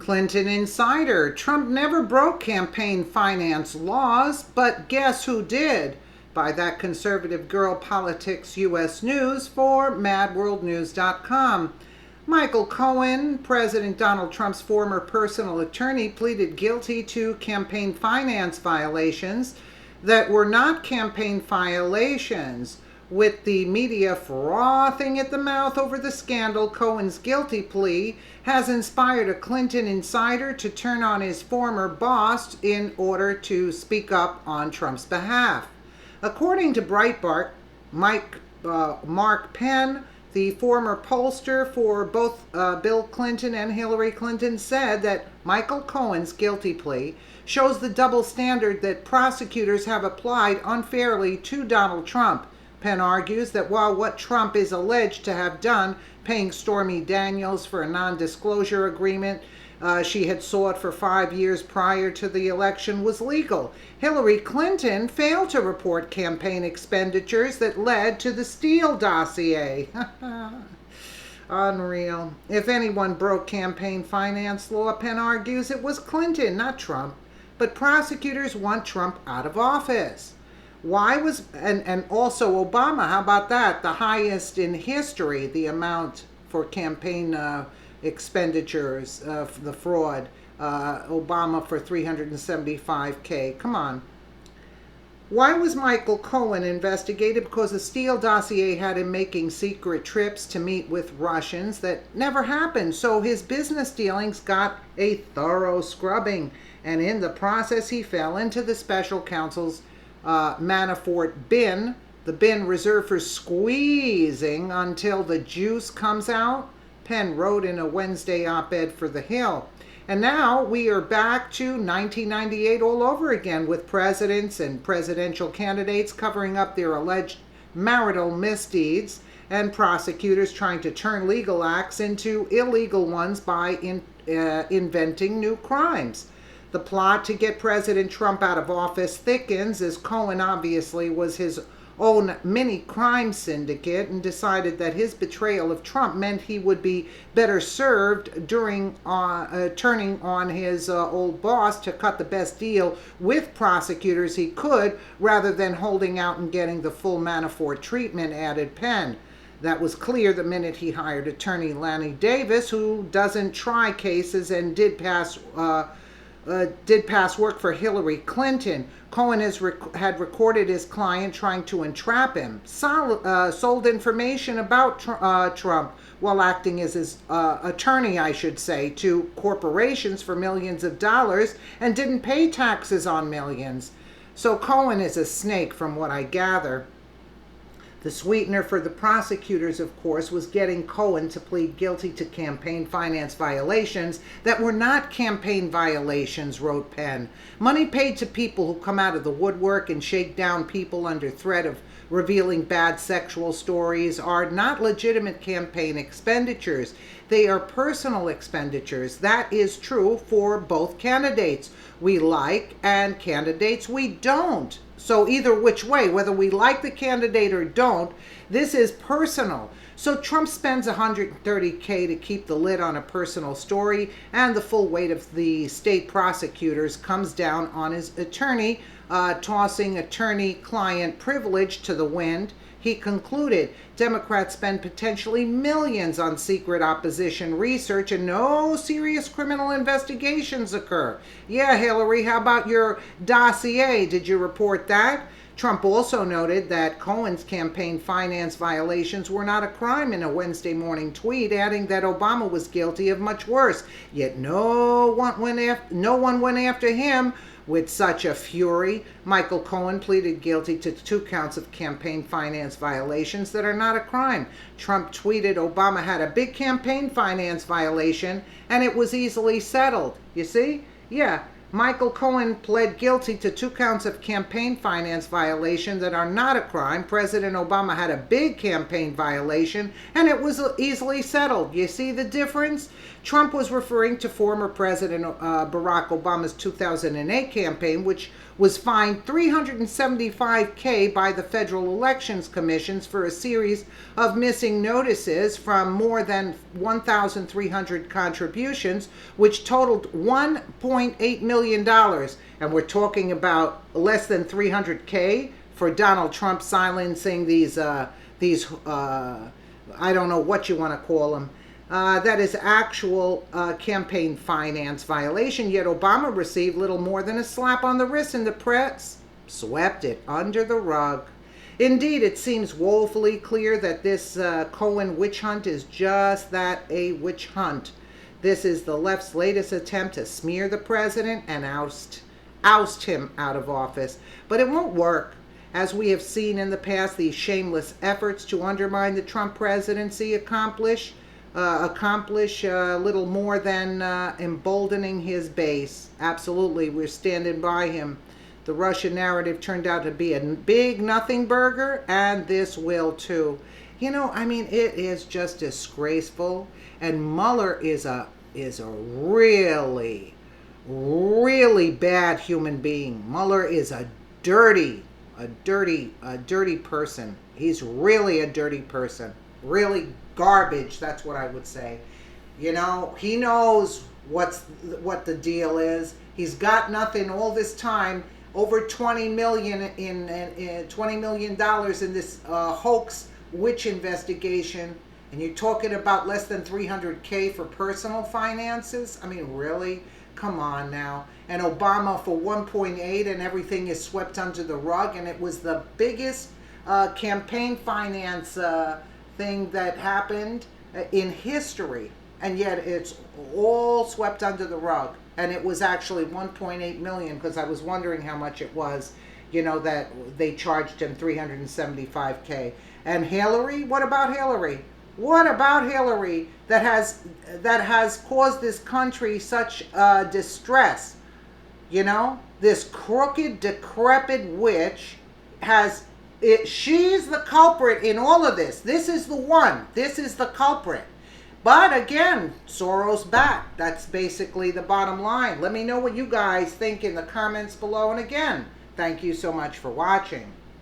Clinton insider. Trump never broke campaign finance laws, but guess who did? By that conservative girl Politics US News for MadWorldNews.com. Michael Cohen, President Donald Trump's former personal attorney, pleaded guilty to campaign finance violations that were not campaign violations. With the media frothing at the mouth over the scandal, Cohen's guilty plea has inspired a Clinton insider to turn on his former boss in order to speak up on Trump's behalf. According to Breitbart, Mark Penn, the former pollster for both Bill Clinton and Hillary Clinton, said that Michael Cohen's guilty plea shows the double standard that prosecutors have applied unfairly to Donald Trump. Penn argues that while what Trump is alleged to have done, paying Stormy Daniels for a non-disclosure agreement she had sought for 5 years prior to the election, was legal, Hillary Clinton failed to report campaign expenditures that led to the Steele dossier. Unreal. If anyone broke campaign finance law, Penn argues, it was Clinton, not Trump. But prosecutors want Trump out of office. Why was, and also Obama, how about that? The highest in history, the amount for campaign expenditures, the fraud. Obama for $375K. Come on. Why was Michael Cohen investigated? Because the Steele dossier had him making secret trips to meet with Russians that never happened. So his business dealings got a thorough scrubbing. And in the process, he fell into the special counsel's Manafort bin, the bin reserved for squeezing until the juice comes out, Penn wrote in a Wednesday op-ed for The Hill. And now we are back to 1998 all over again, with presidents and presidential candidates covering up their alleged marital misdeeds and prosecutors trying to turn legal acts into illegal ones by inventing new crimes. The plot to get President Trump out of office thickens, as Cohen obviously was his own mini crime syndicate and decided that his betrayal of Trump meant he would be better served during turning on his old boss to cut the best deal with prosecutors he could, rather than holding out and getting the full Manafort treatment, added Penn. That was clear the minute he hired attorney Lanny Davis, who doesn't try cases and did pass work for Hillary Clinton. Cohen had recorded his client trying to entrap him, sold information about Trump while acting as his attorney, I should say, to corporations for millions of dollars, and didn't pay taxes on millions. So Cohen is a snake, from what I gather. The sweetener for the prosecutors, of course, was getting Cohen to plead guilty to campaign finance violations that were not campaign violations, wrote Penn. Money paid to people who come out of the woodwork and shake down people under threat of revealing bad sexual stories are not legitimate campaign expenditures. They are personal expenditures. That is true for both candidates we like and candidates we don't. So either which way, whether we like the candidate or don't, this is personal. So Trump spends $130K to keep the lid on a personal story, and the full weight of the state prosecutors comes down on his attorney, tossing attorney-client privilege to the wind. He concluded Democrats spend potentially millions on secret opposition research and no serious criminal investigations occur. Yeah, Hillary, how about your dossier? Did you report that? Trump also noted that Cohen's campaign finance violations were not a crime in a Wednesday morning tweet, adding that Obama was guilty of much worse. Yet no one went after him with such a fury. Michael Cohen pleaded guilty to 2 counts of campaign finance violations that are not a crime. Trump tweeted Obama had a big campaign finance violation and it was easily settled. You see? Yeah. Michael Cohen pled guilty to 2 counts of campaign finance violation that are not a crime. President Obama had a big campaign violation and it was easily settled. You see the difference? Trump was referring to former President Barack Obama's 2008 campaign, which was fined $375K by the Federal Elections Commissions for a series of missing notices from more than 1,300 contributions, which totaled $1.8 million. And we're talking about less than 300K for Donald Trump silencing these I don't know what you want to call them. That is actual campaign finance violation, yet Obama received little more than a slap on the wrist, and the press swept it under the rug. Indeed, it seems woefully clear that this Cohen witch hunt is just that, a witch hunt. This is the left's latest attempt to smear the president and oust him out of office. But it won't work. As we have seen in the past, these shameless efforts to undermine the Trump presidency accomplish little more than emboldening his base. Absolutely, we're standing by him. The Russian narrative turned out to be a big nothing burger, and this will too. You know, I mean, it is just disgraceful. And Mueller is a really, really bad human being. Mueller is a dirty person. He's really a dirty person. Really garbage, that's what I would say. You know, he knows what the deal is. He's got nothing all this time, over $20 million in $20 million in this hoax witch investigation, and you're talking about less than 300K for personal finances? I mean, really? Come on now. And Obama for 1.8, and everything is swept under the rug, and it was the biggest campaign finance thing that happened in history, and yet it's all swept under the rug. And it was actually 1.8 million, because I was wondering how much it was, you know, that they charged him 375K. And Hillary, what about Hillary? What about Hillary that has caused this country such distress? You know, this crooked, decrepit witch she's the culprit in all of this. This is the one. This is the culprit. But again, Soros back. That's basically the bottom line. Let me know what you guys think in the comments below. And again, thank you so much for watching.